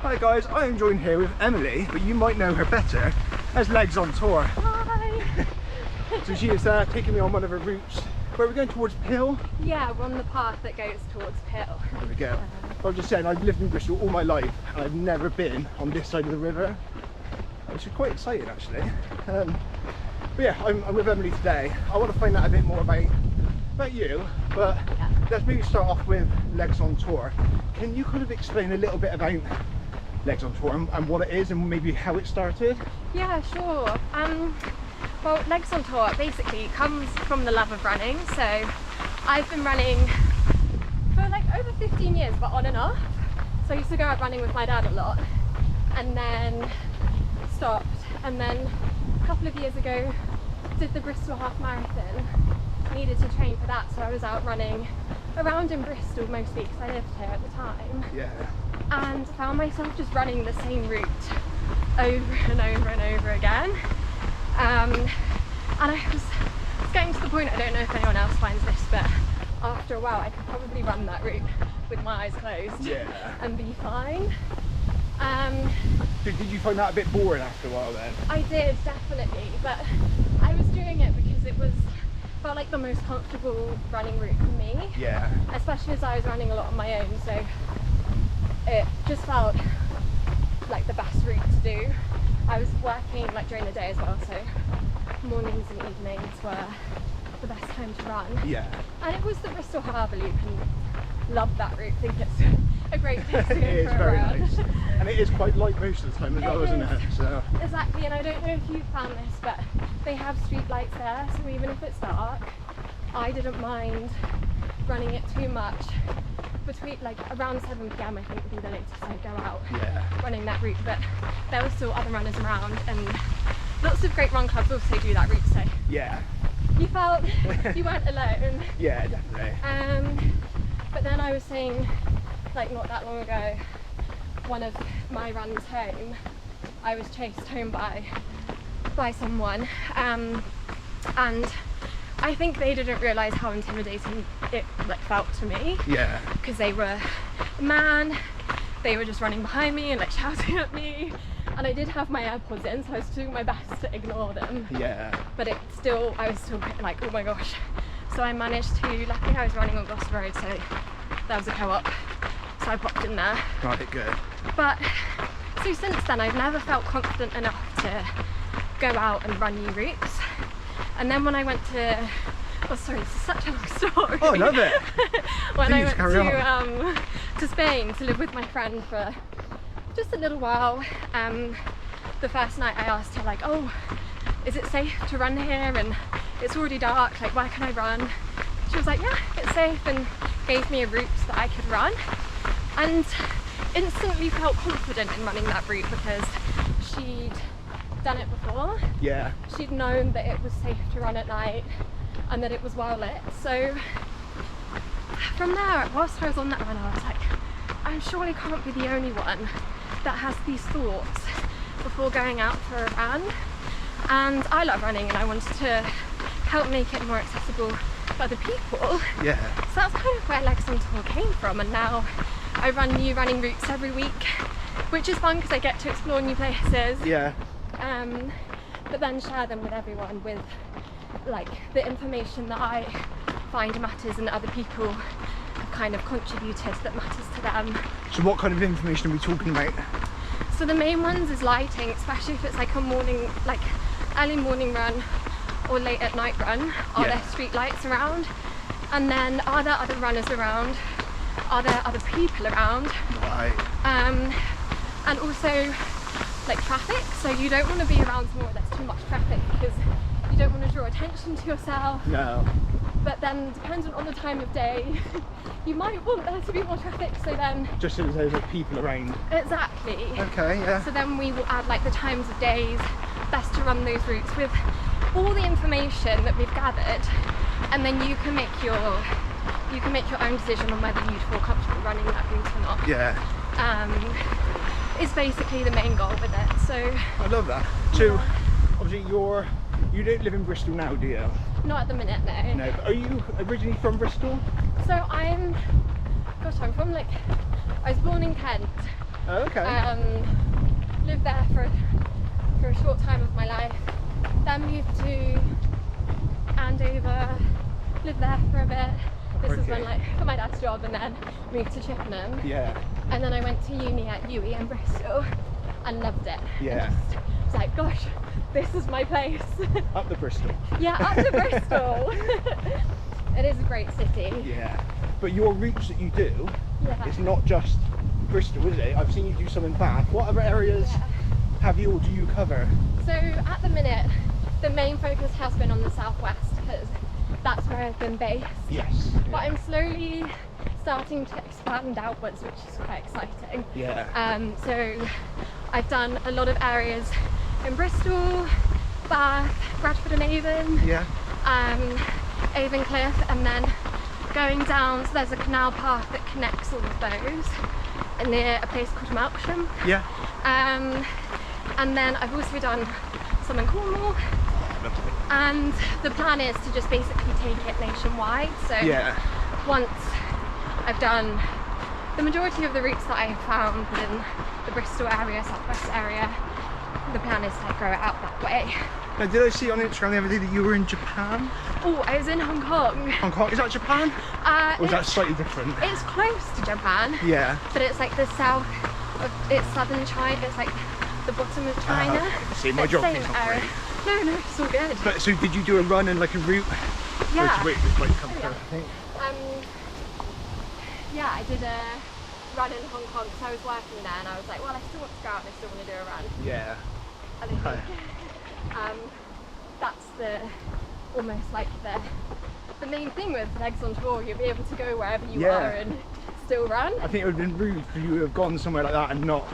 Hi guys, I am joined here with Emily, but you might know her better as Legs on Tour. Hi! So she is taking me on one of her routes. Where we're going towards Pill. Yeah, we're on the path that goes towards Pill. There we go. I was just saying, I've lived in Bristol all my life and I've never been on this side of the river, which is quite exciting actually. But yeah, I'm with Emily today. I want to find out a bit more about you, but yeah. Let's maybe start off with Legs on Tour. Can you kind of explain a little bit about Legs on Tour and what it is and maybe how it started? Yeah, sure. Well, Legs on Tour basically comes from the love of running. So I've been running for like over 15 years, but on and off. So I used to go out running with my dad a lot and then stopped. And then a couple of years ago, did the Bristol half marathon. Needed to train for that, so I was out running around in Bristol mostly because I lived here at the time. Yeah. And found myself just running the same route over and over and over again. And I was getting to the point, I don't know if anyone else finds this, but after a while I could probably run that route with my eyes closed and be fine. Did you find that a bit boring after a while then? I did, definitely, but I was doing it because it felt like the most comfortable running route for me. Yeah. Especially as I was running a lot on my own, so it just felt like the best route to do. I was working like during the day as well, so mornings and evenings were the best time to run. Yeah. And it was the Bristol Harbour Loop, and love that route. I think it's a great place to go It is for a very run. nice. And it is quite light most of the time as well, isn't it? So. Exactly, and I don't know if you found this, but they have street lights there, so even if it's dark, I didn't mind running it too much. Between like around 7 PM I think would be the latest I'd go out running that route, but there were still other runners around and lots of great run clubs also do that route, so yeah, you felt you weren't alone. Yeah, definitely. But then I was saying, like not that long ago, one of my runs home, I was chased home by someone, and I think they didn't realise how intimidating it like felt to me. Yeah. Because they were a man, they were just running behind me and like shouting at me, and I did have my AirPods in, so I was doing my best to ignore them. Yeah. But I was still like, oh my gosh. So I managed to, luckily I was running on Gloucester Road, so there was a co-op, so I popped in there. Right, good. But so since then I've never felt confident enough to go out and run new routes. And then when I went to, oh sorry, this is such a long story. Oh, I love it. When Please, I went to Spain to live with my friend for just a little while, the first night I asked her like, oh, is it safe to run here? And it's already dark, like where can I run? She was like, yeah, it's safe, and gave me a route that I could run. And instantly felt confident in running that route because she'd done it before. Yeah. She'd known that it was safe to run at night and that it was well lit. So from there, whilst I was on that run, I was like, I surely can't be the only one that has these thoughts before going out for a run. And I love running and I wanted to help make it more accessible for other people. Yeah. So that's kind of where Legs on Tour came from, and now I run new running routes every week, which is fun because I get to explore new places. Yeah. But then share them with everyone with like the information that I find matters and that other people have kind of contributed that matters to them. So what kind of information are we talking about? So the main ones is lighting, especially if it's like a morning, like early morning run or late at night run. Are there street lights around? And then are there other runners around? Are there other people around? Right. And also like traffic, so you don't want to be around somewhere where there's too much traffic because you don't want to draw attention to yourself. No. But then dependent on the time of day, you might want there to be more traffic, so then... Just so there's like people around. Exactly. Okay, yeah. So then we will add like the times of days, best to run those routes with all the information that we've gathered, and then you can make your own decision on whether you'd feel comfortable running that route or not. Yeah. Is basically the main goal with it. So I love that. So obviously you don't live in Bristol now, do you? Not at the minute, no. No, but are you originally from Bristol? So I'm from like, I was born in Kent, Oh, okay. Lived there for a short time of my life. Then moved to Andover, lived there for a bit. This was when, like, got my dad's job, and then moved to Chippenham. Yeah. And then I went to uni at UE in Bristol and loved it. Yeah. And just was like, gosh, this is my place. Up to Bristol. Yeah, up to Bristol. It is a great city. Yeah. But your routes that you do, Yeah. it's not just Bristol, is it? I've seen you do some in Bath. What other areas have you or do you cover? So at the minute, the main focus has been on the southwest because that's where I've been based. Yes. But I'm slowly starting to expand outwards, which is quite exciting. Yeah. So I've done a lot of areas in Bristol, Bath, Bradford and Avon. Yeah. Avon Cliff, and then going down, so there's a canal path that connects all of those near a place called Melksham. Yeah. And then I've also done some in Cornwall, and the plan is to just basically take it nationwide. So Yeah. once I've done the majority of the routes that I found within the Bristol area, southwest area, the plan is to like, grow it out that way. Now, did I see on Instagram the other day that you were in Japan? Oh, I was in Hong Kong. Hong Kong, is that Japan? Or is that slightly different? It's close to Japan. Yeah. But it's like the south of, it's southern China, it's like the bottom of China. See, my geography's not great. No, it's all good. But so did you do a run and like a route? Yeah. Which was quite comfortable, I think. Yeah, I did a run in Hong Kong because I was working there, and I was like, well, I still want to go out and I still want to do a run. Yeah. And I think that's the almost like the main thing with legs on tour. You'll be able to go wherever you are and still run. I think it would have been rude for you to have gone somewhere like that and not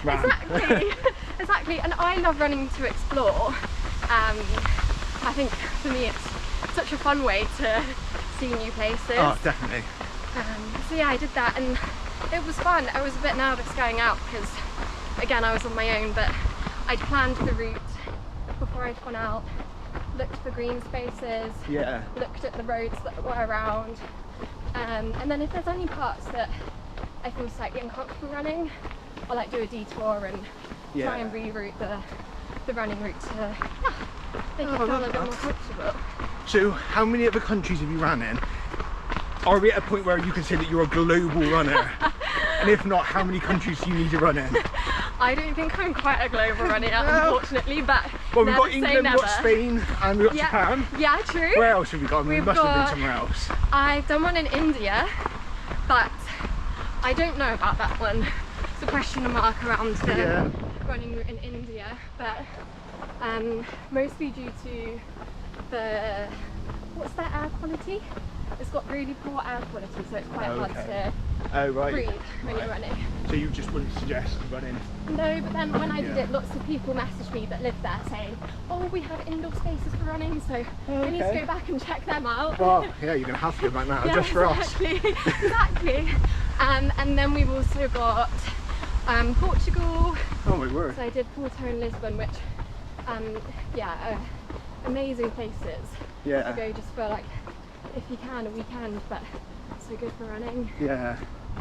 ran. Exactly. Exactly. And I love running to explore. I think for me it's such a fun way to see new places. Oh, definitely. So yeah, I did that and it was fun. I was a bit nervous going out because again I was on my own, but I'd planned the route before I'd gone out, looked for green spaces, looked at the roads that were around, and then if there's any parts that I feel slightly uncomfortable running, I'll like do a detour and try and reroute the running route to make it feel a little bit more comfortable. So how many other countries have you ran in? Are we at a point where you can say that you're a global runner? And if not, how many countries do you need to run in? I don't think I'm quite a global runner yet, unfortunately, but well, we've got England, we've got Spain, and we've got Japan. Yeah, true. Where else have we got? We must have been somewhere else. I've done one in India, but I don't know about that one. It's a question mark around the running route in India, but mostly due to the, what's that air quality? It's got really poor air quality, so it's quite hard to breathe when you're running. So you just wouldn't suggest running? No, but then when I did it, lots of people messaged me that lived there saying, oh, we have indoor spaces for running, so I need to go back and check them out. Well, yeah, you're going to have to go back now, just for us. Exactly. And then we've also got Portugal. Oh my word. So I did Porto and Lisbon, which, amazing places to go just for like, if you can, a weekend, but so good for running. Yeah.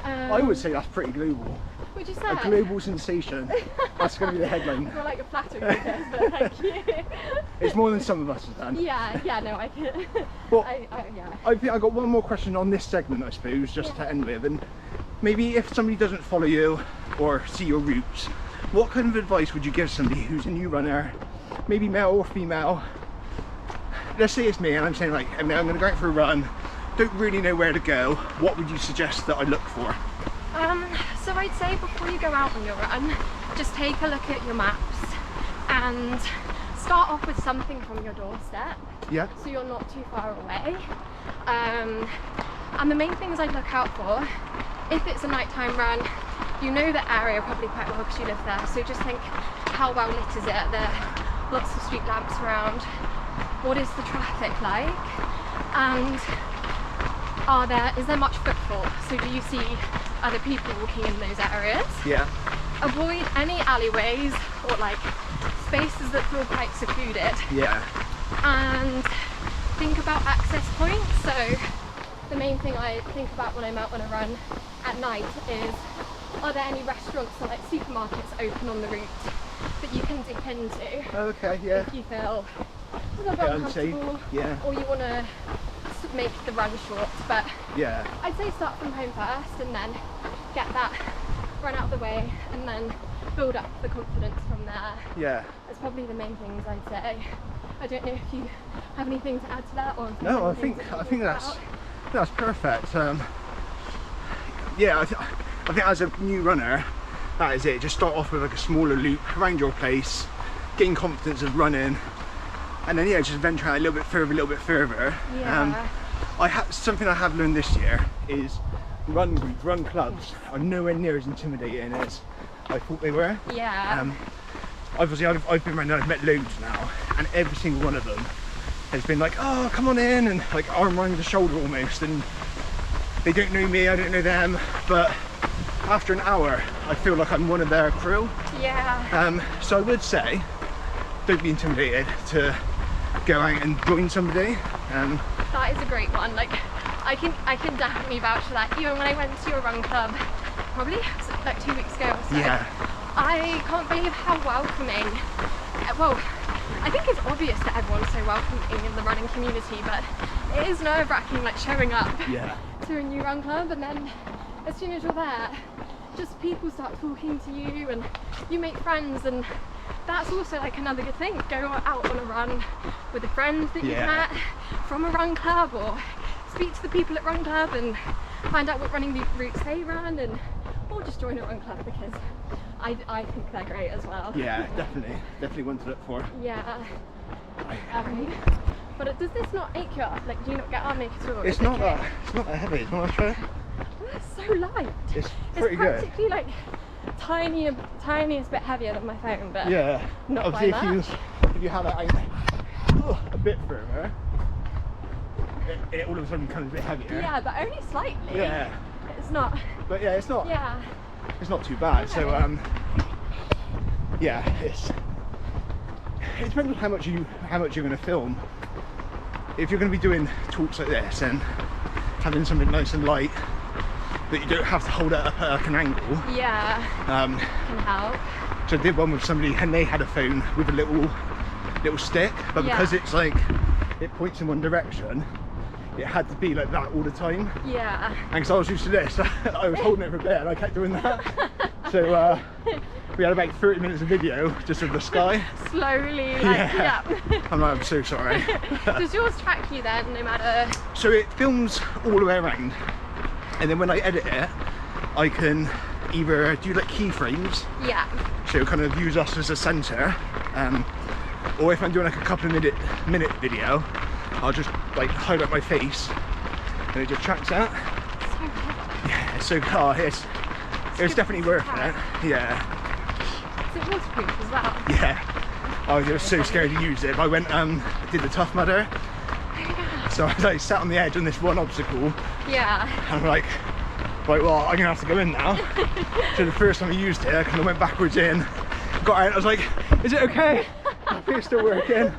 I would say that's pretty global. Would you say? A global sensation. That's going to be the headline. I feel like a flattering this, but thank you. It's more than some of us have done. Yeah, no, I can. Well, I think I've got one more question on this segment, I suppose, just to end with. And maybe if somebody doesn't follow you or see your routes, what kind of advice would you give somebody who's a new runner, maybe male or female? Let's say it's me and I'm saying like, I'm going to go out for a run, don't really know where to go. What would you suggest that I look for? So I'd say before you go out on your run, just take a look at your maps and start off with something from your doorstep. Yeah. So you're not too far away. And the main things I'd look out for, if it's a nighttime run, you know the area probably quite well because you live there. So just think, how well lit is it? Are there lots of street lamps around? What is the traffic like? And is there much footfall? So do you see other people walking in those areas? Yeah. Avoid any alleyways or like spaces that feel quite secluded. Yeah. And think about access points. So the main thing I think about when I'm out on a run at night is are there any restaurants or like supermarkets open on the route that you can dip into. Okay, yeah. If you feel a little bit uncomfortable, yeah. or you want to make the run short. But yeah, I'd say start from home first and then get that run out of the way and then build up the confidence from there. Yeah. That's probably the main things I'd say. I don't know if you have anything to add to that, or no, I think that's perfect. Yeah, I think as a new runner, that is it. Just start off with like a smaller loop around your place, gain confidence of running, and then yeah, just venture out a little bit further. Yeah. Something I have learned this year is run groups, run clubs are nowhere near as intimidating as I thought they were. Yeah. Obviously, I've been running, I've met loads now, and every single one of them has been like, oh, come on in, and like arm around the shoulder almost, and they don't know me, I don't know them, but after an hour, I feel like I'm one of their crew. Yeah. So I would say, don't be intimidated to go out and join somebody. That is a great one. Like, I can definitely vouch for that. Even when I went to a run club, probably like 2 weeks ago or so. Yeah. I can't believe how welcoming. Well, I think it's obvious that everyone's so welcoming in the running community, but it is nerve-wracking, like showing up to a new run club, and then as soon as you're there, just people start talking to you and you make friends, and that's also like another good thing. Go out on a run with a friend that you've met from a run club, or speak to the people at run club and find out what running routes they run, and or just join a run club, because I think they're great as well. Yeah, definitely one to look for. Yeah. But does this not ache you up? Like, do you not get arm ache at all? It's not that heavy. It's not that Oh, it's so light. It's pretty good. It's practically like tiniest bit heavier than my phone, but yeah. not Obviously, by much. if you have it a bit further, it all of a sudden becomes a bit heavier. Yeah, but only slightly. Yeah. It's not. But yeah, it's not. Yeah. It's not too bad. Okay. So yeah, it depends on how much you're going to film. If you're going to be doing talks like this and having something nice and light that you don't have to hold it up at like an angle. Yeah. Can help. So I did one with somebody and they had a phone with a little stick, but because it's like it points in one direction, it had to be like that all the time. Yeah. And because I was used to this, I was holding it for a bit and I kept doing that. So we had about 30 minutes of video just of the sky. Slowly, like, I'm so sorry. Does yours track you then, no matter? So it films all the way around, and then when I edit it, I can either do like keyframes. Yeah. So kind of use us as a centre, or if I'm doing like a couple of minute video, I'll just like highlight my face, and it just tracks that. So good. Yeah, it's so hard. It's definitely worth it. Yeah. Is it waterproof as well? Yeah. I was so scared to use it. I went did the Tough Mudder. So I was like sat on the edge on this one obstacle. Yeah. And I'm like, right, well, I'm gonna have to go in now. So the first time I used it, I kind of went backwards in, got out. I was like, is it okay? I think it's still working.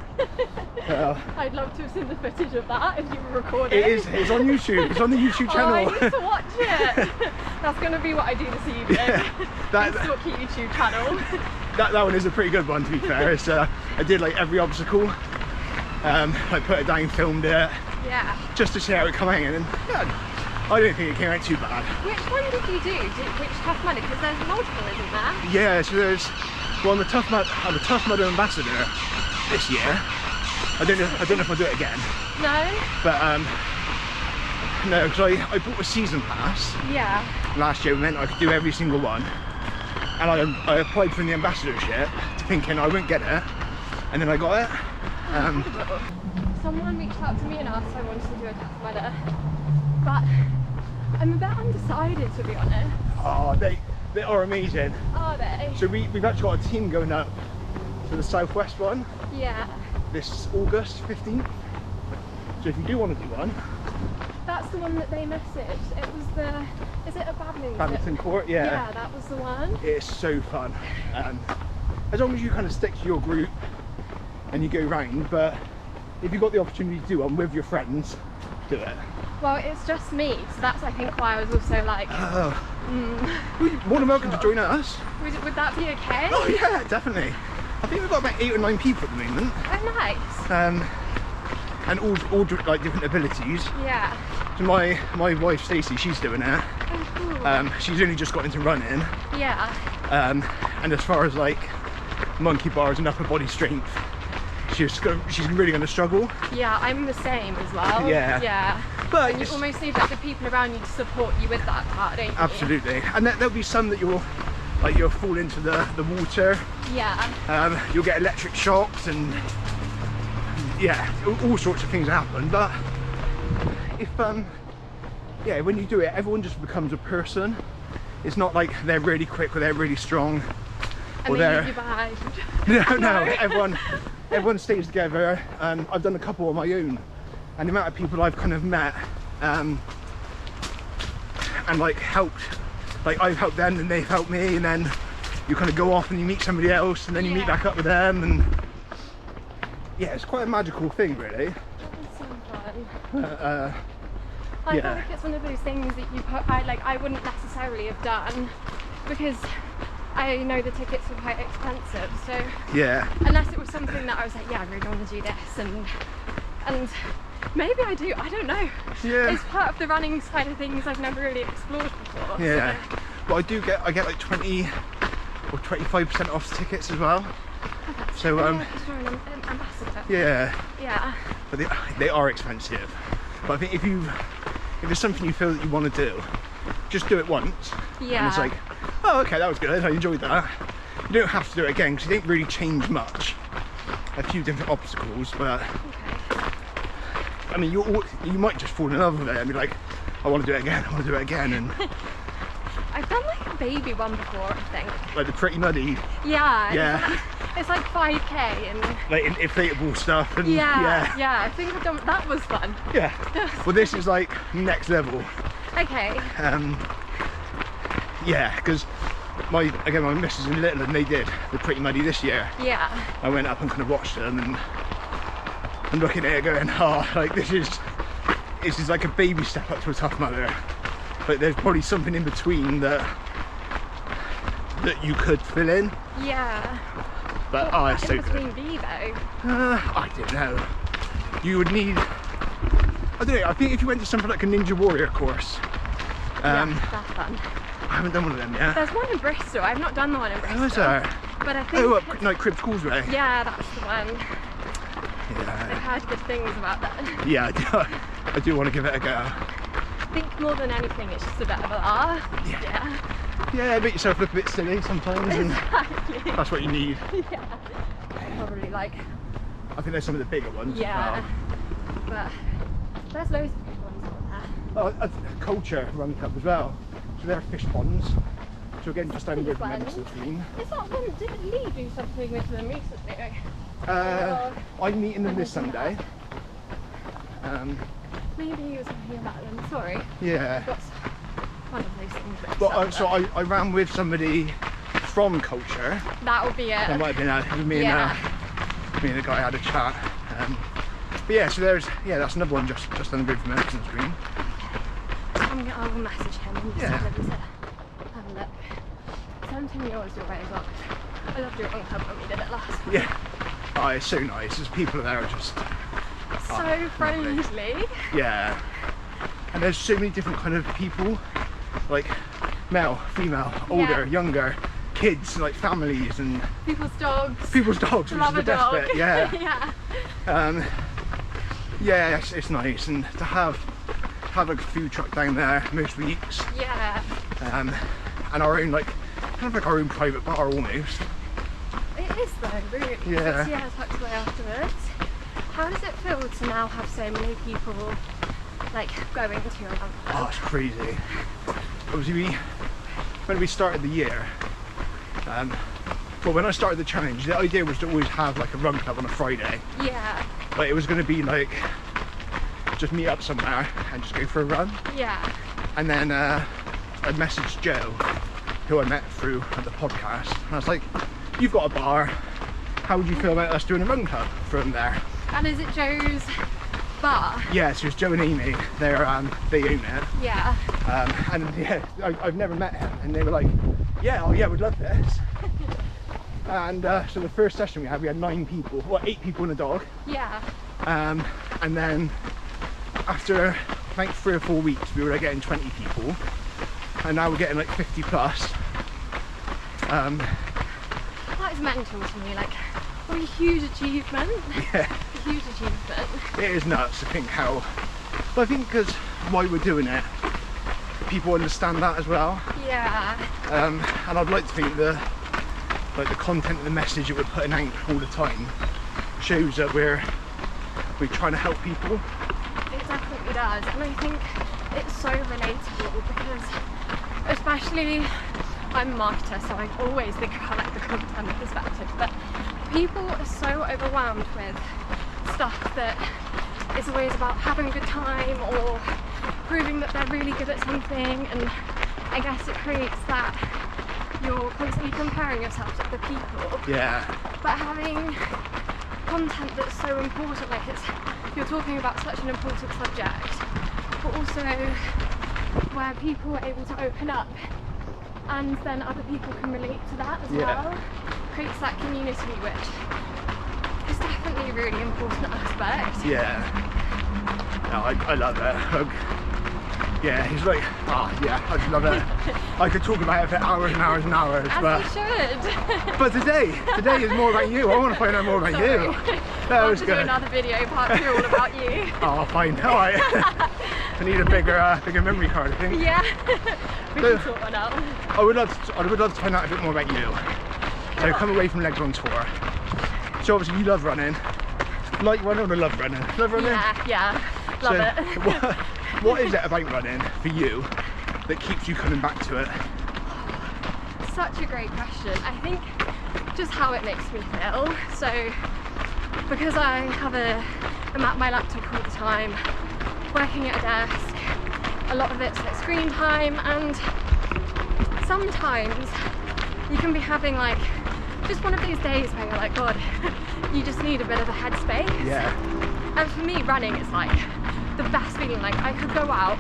I'd love to have seen the footage of that if you were recording. It is. It's on YouTube. It's on the YouTube channel. Oh, I need to watch it. That's going to be what I do this evening. That YouTube channel. That one is a pretty good one, to be fair. It's, I did like every obstacle. I put it down, filmed it. Yeah. Just to see how it came out, and I don't think it came out too bad. Which one did you do? Which Tough Mudder? Because there's multiple, isn't there? Yeah. So there's one, the Tough Mudder Ambassador this year. I don't know if I'll do it again. No. But no, because I bought a season pass. Yeah. Last year, meant I could do every single one, and I applied for the ambassadorship, thinking I wouldn't get it, and then I got it. Someone reached out to me and asked if I wanted to do a Tough Mudder, but I'm a bit undecided, to be honest. Oh, they are amazing. Are they? So we've actually got a team going up to the southwest one. Yeah. This August 15th. So if you do want to do one. That's the one that they messaged. It was the, is it a Badminton Court? Yeah. Yeah, that was the one. It's so fun. As long as you kind of stick to your group and you go round, but if you've got the opportunity to do one with your friends, do it? Well, it's just me, so that's I think why I was also like, Well, you're more than welcome to join us. would that be okay? Oh yeah, definitely. I think we've got about 8 or 9 people at the moment. Oh, nice. And all like different abilities. Yeah. So my wife Stacey, she's doing it. Oh, cool. She's only just got into running. Yeah. And as far as like monkey bars and upper body strength, she's really going to struggle. Yeah, I'm the same as well. Yeah. Yeah. But and you almost need like the people around you to support you with that part, don't you? Absolutely. And there'll be some that you'll fall into the water. Yeah. You'll get electric shocks and yeah, all sorts of things happen. But if yeah, when you do it, everyone just becomes a person. It's not like they're really quick or they're really strong. And or they they're leave you behind. no. Everyone stays together. I've done a couple on my own, and the amount of people I've kind of met and like helped, like I've helped them and they've helped me, and then you kind of go off and you meet somebody else and then you meet back up with them, and yeah, it's quite a magical thing really. That was so fun. I yeah. feel like it's one of those things that I wouldn't necessarily have done because I know the tickets were quite expensive, so Yeah. unless it was something that I was like, yeah, I really want to do this, and maybe I do, I don't know. Yeah. It's part of the running side of things I've never really explored before. Yeah. So. But I get like 20 or 25% off tickets as well. Oh, So because you're an ambassador. yeah. Yeah. But they are expensive. But I think if it's something you feel that you want to do, just do it once. Yeah. And it's like, oh, okay, that was good. I enjoyed that. You don't have to do it again because you don't really change much. A few different obstacles, but Okay. I mean, you might just fall in love with it and be like, I want to do it again. I want to do it again, and I've done like a baby one before, I think. like the Pretty Muddy, Yeah. Yeah. It's like 5k and. like inflatable stuff, and Yeah. Yeah. I think I've done. That was fun. yeah. Well, this is like next level. Okay. Yeah, because my missus and Little, and they did the Pretty Muddy this year. Yeah. I went up and kind of watched them, and I'm looking at it going, oh, like this is like a baby step up to a Tough Mudder. But there's probably something in between that you could fill in. Yeah. But What it's so in between good. be though? I don't know. You would need, I don't know, I think if you went to something like a Ninja Warrior course. Yeah, that's fun. I haven't done one of them yet. There's one in Bristol. I've not done the one in Bristol. Oh, is there? But I think. Oh, up like Cribs Causeway. Yeah, that's the one. I've Yeah. heard good things about that. Yeah, I do want to give it a go. I think more than anything, it's just a bit of a laugh. Yeah. Yeah, make yourself look a bit silly sometimes, and Exactly. that's what you need. Yeah. Probably like. I think there's some of the bigger ones. Yeah. But there's loads of good ones on there. Oh, Culture Run Club as well. So they're fish ponds. So again, just down the river Fun. Men's Green. It's not them. Didn't Lee do something with them recently? I'm meeting them this Sunday. Maybe he was talking about them. Sorry. Yeah. Got one of those things. mixed But up so there. I ran with somebody from Culture. That would be it. That might have been me Yeah. and me and the guy had a chat. But yeah, so that's another one just on the river from Men's Green. I will message him and just Yeah. have a look. 17 euros your way as well. I loved your own club when we did it last. Yeah. Oh, it's so nice. There's people there are just So friendly. yeah. And there's so many different kind of people, like male, female, older, younger, kids, like families, and People's dogs. people's dogs, which Love is the a best dog. bit. Yeah. Yeah. Yeah, it's nice, and to have like a food truck down there most weeks, Yeah. and our own kind of like our own private bar almost. It is though, really. Yeah. Yeah, tucked away afterwards. How does it feel to now have so many people like going to your run club? Oh, it's crazy. Obviously, when we started the year, well, when I started the challenge, the idea was to always have like a run club on a Friday. Yeah. But it was going to be like just meet up somewhere and just go for a run. Yeah. And then I messaged Joe, who I met through the podcast, and I was like, "You've got a bar. How would you feel about us doing a run club from there?" And is it Joe's bar? Yeah, so it's Joe and Amy. They own it. Yeah. And yeah, I've never met him, and they were like, yeah, oh yeah, we'd love this. And so the first session we had 9 people, well, 8 people and a dog. Yeah. And then after like 3 or 4 weeks, we were like getting 20 people, and now we're getting like 50 plus. That is mental to me. Like, what a huge achievement. Yeah. A huge achievement. It is nuts to think how. But I think because why we're doing it, people understand that as well. Yeah. And I'd like to think the content and the message that we're putting out all the time shows that we're trying to help people. It definitely does, and I think it's so relatable because, especially, I'm a marketer, so I always think about like the content perspective, but people are so overwhelmed with stuff that is always about having a good time or proving that they're really good at something, and I guess it creates that you're constantly comparing yourself to other people. Yeah. But having content that's so important, like you're talking about such an important subject, but also where people are able to open up and then other people can relate to that as well, creates that community, which is definitely a really important aspect. Yeah. No, I love it. Yeah, he's like, yeah, I just love it. I could talk about it for hours and hours and hours. As you should. But today is more about you. I want to find out more about you. That was good. Do another video part 2 all about you. Oh, fine. All right. I need a bigger memory card, I think. Yeah. We can sort one out. I would love to find out a bit more about you. So come away from Legs on Tour. So obviously you love running. Like running or love running? Love running? Yeah. Love it. What is it about running for you that keeps you coming back to it? Such a great question. I think just how it makes me feel. So because I'm at my laptop all the time, working at a desk, a lot of it's like screen time, and sometimes you can be having like just one of those days where you're like, God, you just need a bit of a headspace. Yeah. And for me, running is like the best feeling. Like I could go out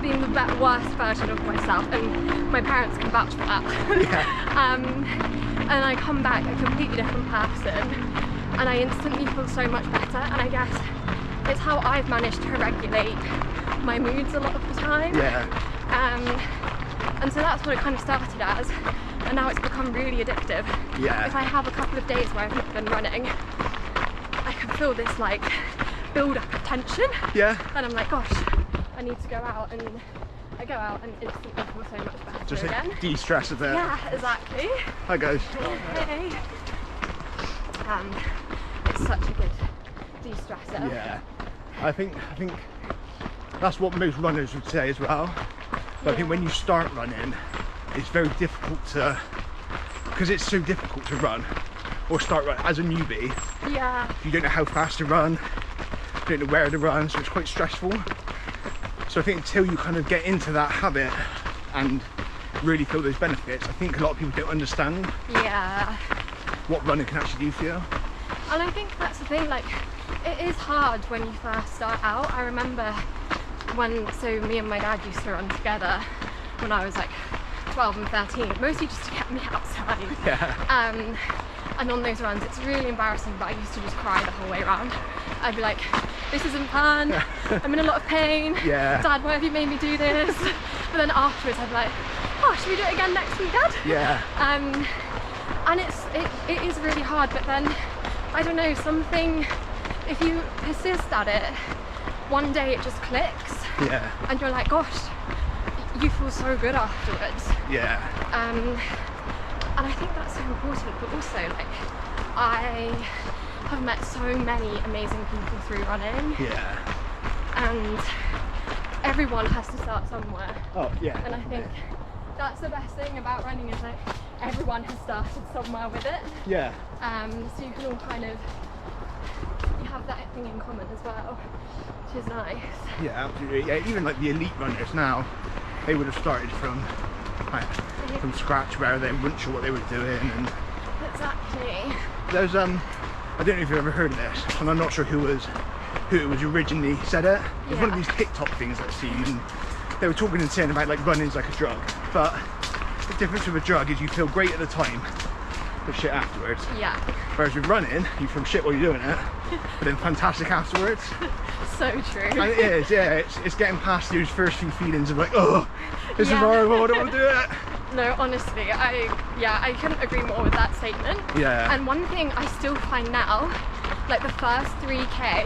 being the worst version of myself, and my parents can vouch for that. Yeah. And I come back a completely different person, and I instantly feel so much better. And I guess it's how I've managed to regulate my moods a lot of the time. Yeah. And so that's what it kind of started as, and now it's become really addictive. Yeah. If I have a couple of days where I've not been running, I can feel this like build up of tension. Yeah. And I'm like, gosh, I need to go out, and I go out and instantly feel so much better Just again. like de-stress a bit. Yeah, exactly. Hi guys. Hey. It's such a good de-stressor. Yeah. I think that's what most runners would say as well. But I think when you start running, it's very difficult because it's so difficult to run or start running as a newbie. Yeah. You don't know how fast to run, you don't know where to run, so it's quite stressful. So I think until you kind of get into that habit and really feel those benefits, I think a lot of people don't understand what running can actually do for you. And I think that's the thing, like, it is hard when you first start out. I remember so me and my dad used to run together when I was like 12 and 13, mostly just to get me outside. Yeah. And on those runs, it's really embarrassing, but I used to just cry the whole way around. I'd be like, this isn't fun, I'm in a lot of pain, yeah. Dad, why have you made me do this? But then afterwards I'd be like, oh, should we do it again next week, Dad? Yeah. And it is really hard, but then, I don't know, if you persist at it, one day it just clicks. Yeah. And you're like, gosh, you feel so good afterwards. Yeah. And I think that's so important, but also like I have met so many amazing people through running. Yeah. And everyone has to start somewhere. Oh yeah. And I think that's the best thing about running is like everyone has started somewhere with it. Yeah. So you can all kind of have that thing in common as well, which is nice. Yeah, absolutely. Yeah, even like the elite runners now, they would have started from scratch where they weren't sure what they were doing. And exactly. There's I don't know if you've ever heard of this, and I'm not sure who was who was originally said it. It was one of Yeah. these TikTok things I've seen, and they were talking and saying about like running's like a drug, but the difference with a drug is you feel great at the time, but shit afterwards. Yeah. Whereas with running, you feel shit while you're doing it, but then fantastic afterwards. So true. And it is, yeah, it's getting past those first few feelings of like, oh, this is Yeah. horrible, I don't want to do it. No, honestly, I couldn't agree more with that statement. Yeah. And one thing I still find now, like the first 3K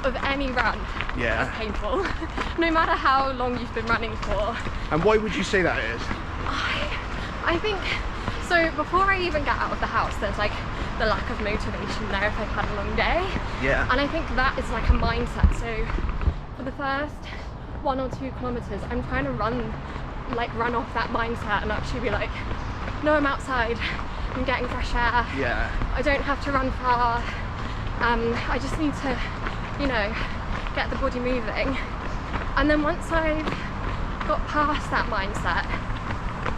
of any run Yeah. is painful. No matter how long you've been running for. And why would you say that is? I think, so before I even get out of the house, there's like the lack of motivation there if I've had a long day. Yeah. And I think that is like a mindset. So for the first 1 or 2 kilometers, I'm trying to run off that mindset and actually be like, no, I'm outside, I'm getting fresh air. Yeah. I don't have to run far. I just need to, you know, get the body moving. And then once I've got past that mindset,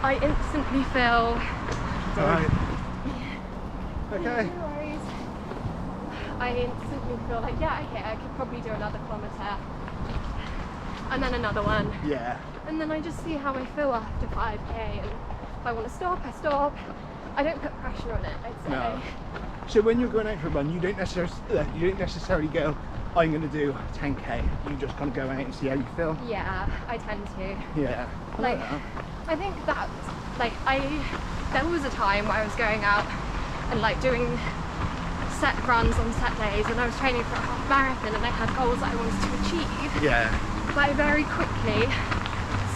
I instantly feel. Alright. Okay. No worries. I instantly feel like, yeah, okay, I could probably do another kilometre. And then another one. Yeah. And then I just see how I feel after 5K, and if I want to stop, I stop. I don't put pressure on it, I'd say. No. So when you're going out for a run, you don't necessarily go, I'm going to do 10K. You just kind of go out and see how you feel. Yeah, I tend to. Yeah. Like, I think that, like, there was a time where I was going out and like doing set runs on set days, and I was training for a half marathon, and I had goals that I wanted to achieve. Yeah. But I very quickly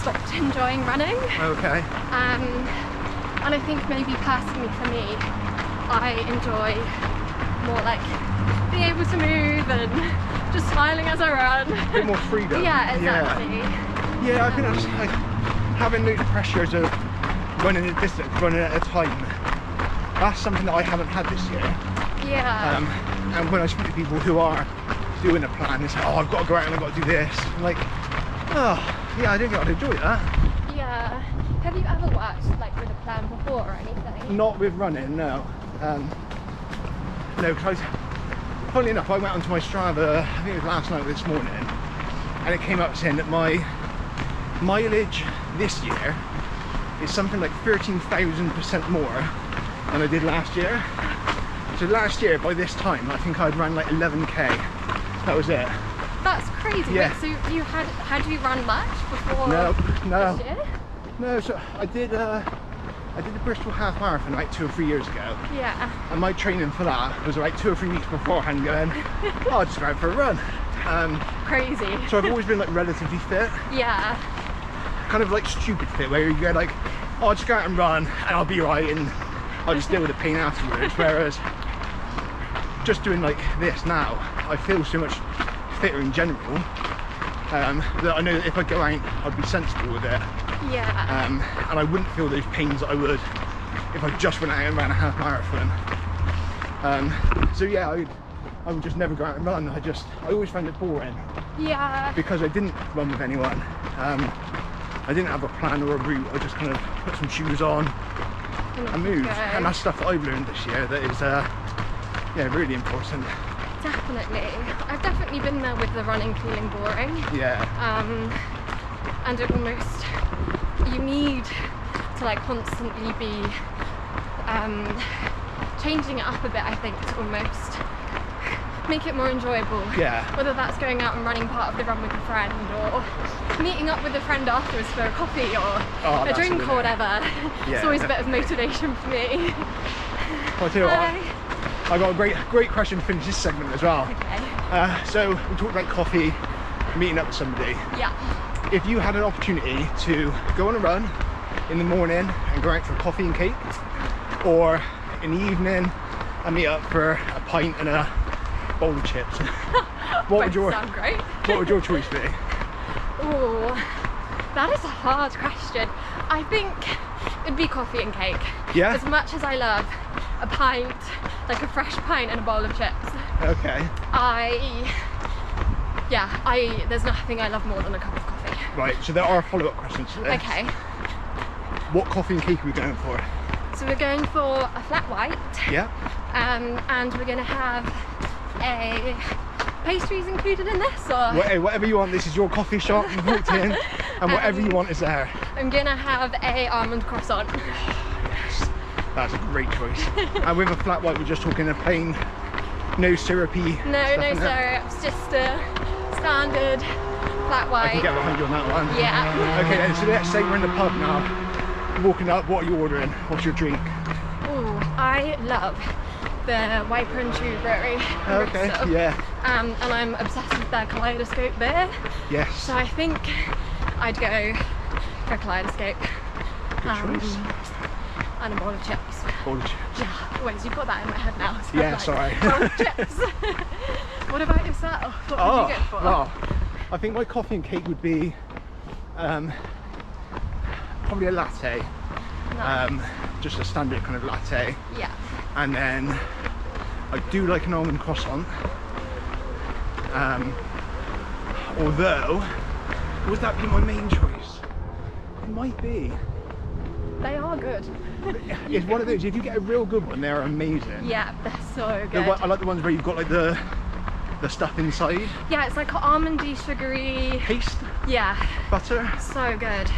stopped enjoying running. Okay. And I think maybe personally for me, I enjoy more like being able to move and just smiling as I run. A bit more freedom. Yeah, exactly. Yeah, I think that's like having those pressures of running a distance, running at a time. That's something that I haven't had this year. Yeah. And when I speak to people who are doing a plan, it's like, oh, I've got to go out and I've got to do this. I'm like, oh, yeah, I don't think I'd enjoy that. Yeah. Have you ever worked like with a plan before or anything? Not with running, no. No, because funnily enough, I went onto my Strava, I think it was last night or this morning, and it came up saying that my mileage this year is something like 13,000% more than I did last year. So last year, by this time, I think I'd run like 11K. That was it. That's crazy. Yeah. Wait, so you had you run much before No. this year? No, so I did the Bristol half marathon like 2 or 3 years ago. Yeah. And my training for that was like 2 or 3 weeks beforehand going, oh, I'll just go out for a run. Crazy. So I've always been like relatively fit. Yeah. Kind of like stupid fit, where you go like, oh, I'll just go out and run and I'll be right and I'll just deal with the pain afterwards. Whereas just doing like this now, I feel so much fitter in general that I know that if I go out, I'd be sensible with it. Yeah. And I wouldn't feel those pains that I would if I just went out and ran a half marathon. So yeah, I would just never go out and run. I always found it boring. Yeah. Because I didn't run with anyone. I didn't have a plan or a route. I just kind of put some shoes on and moved. And that's stuff that I've learned this year that is yeah, really important. Definitely. I've definitely been there with the running feeling boring. Yeah. And it almost, you need to like constantly be changing it up a bit, I think, to almost make it more enjoyable. Yeah. Whether that's going out and running part of the run with a friend, or meeting up with a friend afterwards for a coffee or a drink or whatever. Yeah. It's always a bit of motivation for me. Well, I tell you what, I got a great question to finish this segment as well. Okay. So we talked about coffee, meeting up with somebody. Yeah. If you had an opportunity to go on a run in the morning and go out for coffee and cake, or in the evening and meet up for a pint and a bowl of chips, what would your choice be? Oh, that is a hard question. I think it'd be coffee and cake. Yeah? As much as I love a pint, like a fresh pint and a bowl of chips. Okay. There's nothing I love more than a cup of coffee. Right, so there are follow-up questions to this. Okay. What coffee and cake are we going for? So we're going for a flat white. Yeah. And we're gonna have a pastries included in this, or? Whatever you want. This is your coffee shop. You've walked in, and whatever you want is there. I'm gonna have a almond croissant. Yes, that's a great choice. And with a flat white, we're just talking a plain, no syrupy. No syrups, just a standard flat white. I can get behind you on that one. Yeah. Okay then, so let's say we're in the pub now. Walking up, what are you ordering? What's your drink? Ooh, I love the Wiper and Chew Brewery. Okay, Bristol. yeah. And I'm obsessed with their Kaleidoscope beer. Yes. So I think I'd go for Kaleidoscope. Good choice. And a bowl of chips. Bowl of chips. Yeah, wait, you've got that in my head now. So Yeah, like, sorry. bowl of chips. What about yourself? What would you go for? Well, I think my coffee and cake would be probably a latte. Nice. Just a standard kind of latte. Yeah. And then I do like an almond croissant. Although, would that be my main choice? It might be. They are good. It's one of those, if you get a real good one, they're amazing. Yeah, they're so good. I like the ones where you've got like the stuff inside. Yeah, it's like almondy, sugary. Paste. Yeah. Butter. So good.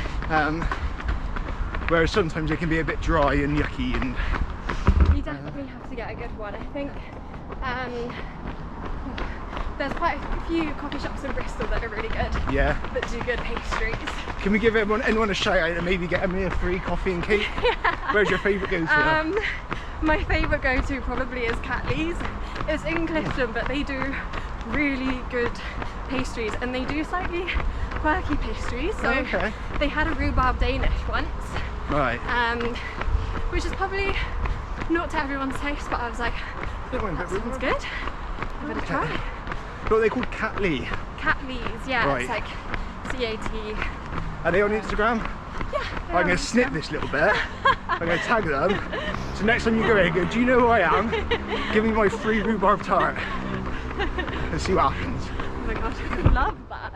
Whereas sometimes it can be a bit dry and yucky, and you definitely have to get a good one. I think there's quite a few coffee shops in Bristol that are really good. Yeah. That do good pastries. Can we give anyone a shout out and maybe get me a free coffee and cake? Yeah. Where's your favourite go-to? My favourite go-to probably is Catley's. It's in Clifton, but they do really good pastries, and they do slightly quirky pastries. So okay. They had a rhubarb Danish once. Right. Which is probably not to everyone's taste, but I was like, that sounds good. Give it a try. What are they called? Catley? Catley's, yeah. Right. It's like C-A-T. Are they on Instagram? Yeah. I'm going to snip this little bit. I'm going to tag them. So next time you go in, go, do you know who I am? Give me my free rhubarb tart. Let's see what happens. Oh my gosh, I love that.